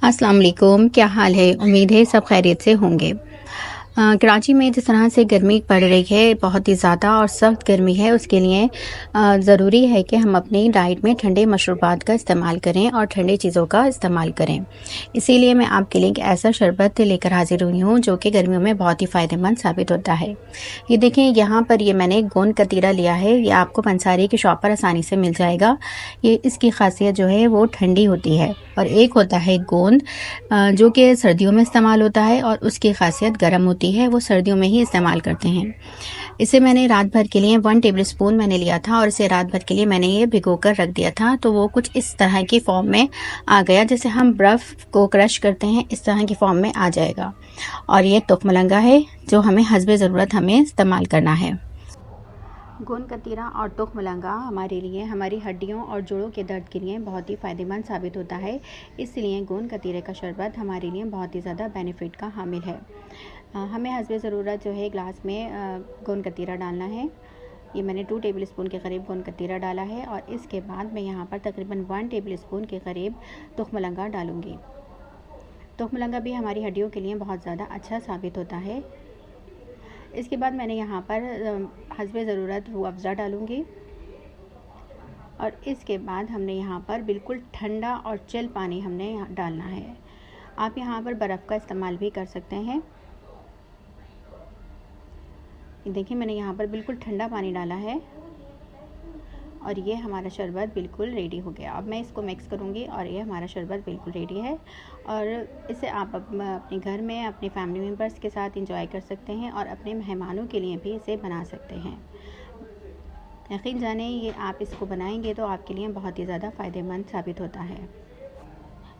अस्सलाम वालेकुम, क्या हाल है? उम्मीद है सब खैरियत से होंगे। कराची में जिस तरह से गर्मी पड़ रही है, बहुत ही ज़्यादा और सख्त गर्मी है, उसके लिए ज़रूरी है कि हम अपनी डाइट में ठंडे मशरूबात का इस्तेमाल करें और ठंडी चीज़ों का इस्तेमाल करें। इसीलिए मैं आपके लिए एक ऐसा शरबत लेकर हाज़िर हुई हूँ, जो कि गर्मियों में बहुत ही फ़ायदेमंद साबित होता है। ये देखें, यहाँ पर ये मैंने गोंद कतीरा लिया है। ये आपको पंसारी की शॉप पर आसानी से मिल जाएगा। ये इसकी ख़ासियत जो है वो ठंडी होती है। और एक होता है गोंद, जो कि सर्दियों में इस्तेमाल होता है और उसकी ख़ासियत गर्म होती है, वो सर्दियों में ही इस्तेमाल करते हैं। इसे मैंने रात भर के लिए 1 टेबलस्पून मैंने लिया था और इसे रात भर के लिए मैंने ये भिगोकर रख दिया था, तो वो कुछ इस तरह की फ़ॉर्म में आ गया। जैसे हम बर्फ़ को क्रश करते हैं, इस तरह की फ़ॉर्म में आ जाएगा। और ये तुख्मलंगा है, जो हमें हस्बे ज़रूरत हमें इस्तेमाल करना है। गोंद कतीरा और तुख्मलंगा हमारे लिए, हमारी हड्डियों और जोड़ों के दर्द के लिए बहुत ही फ़ायदेमंद साबित होता है। इसलिए गोंद कतीरे का शरबत हमारे लिए बहुत ही ज़्यादा बेनिफिट का हामिल है। हमें हस्बे ज़रूरत जो है ग्लास में गोंद कतीरा डालना है। ये मैंने 2 टेबलस्पून के करीब गोंद कतीरा डाला है और इसके बाद मैं यहाँ पर तकरीबन 1 टेबलस्पून के करीब तुख्मलंगा डालूँगी। तुख्मलंगा भी हमारी हड्डियों के लिए बहुत ज़्यादा अच्छा साबित होता है। इसके बाद मैंने यहाँ पर हस्बे ज़रूरत रूह अफ़ज़ा डालूँगी और इसके बाद हमने यहाँ पर बिल्कुल ठंडा और चिल पानी हमने डालना है। आप यहाँ पर बर्फ़ का इस्तेमाल भी कर सकते हैं। देखिए, मैंने यहाँ पर बिल्कुल ठंडा पानी डाला है और ये हमारा शरबत बिल्कुल रेडी हो गया। अब मैं इसको मिक्स करूँगी और ये हमारा शरबत बिल्कुल रेडी है और इसे आप अपने घर में अपने फैमिली मेम्बर्स के साथ इंजॉय कर सकते हैं और अपने मेहमानों के लिए भी इसे बना सकते हैं। यकीन जाने, ये आप इसको बनाएंगे तो आपके लिए बहुत ही ज़्यादा फ़ायदेमंद साबित होता है।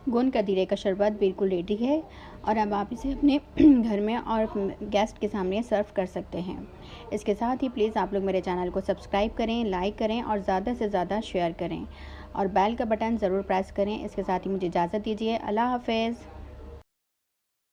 गोंद कतीरे का शरबत बिल्कुल रेडी है और अब आप इसे अपने घर में और गेस्ट के सामने सर्व कर सकते हैं। इसके साथ ही प्लीज़ आप लोग मेरे चैनल को सब्सक्राइब करें, लाइक करें और ज़्यादा से ज़्यादा शेयर करें और बेल का बटन ज़रूर प्रेस करें। इसके साथ ही मुझे इजाज़त दीजिए। अल्लाह हाफ़िज़।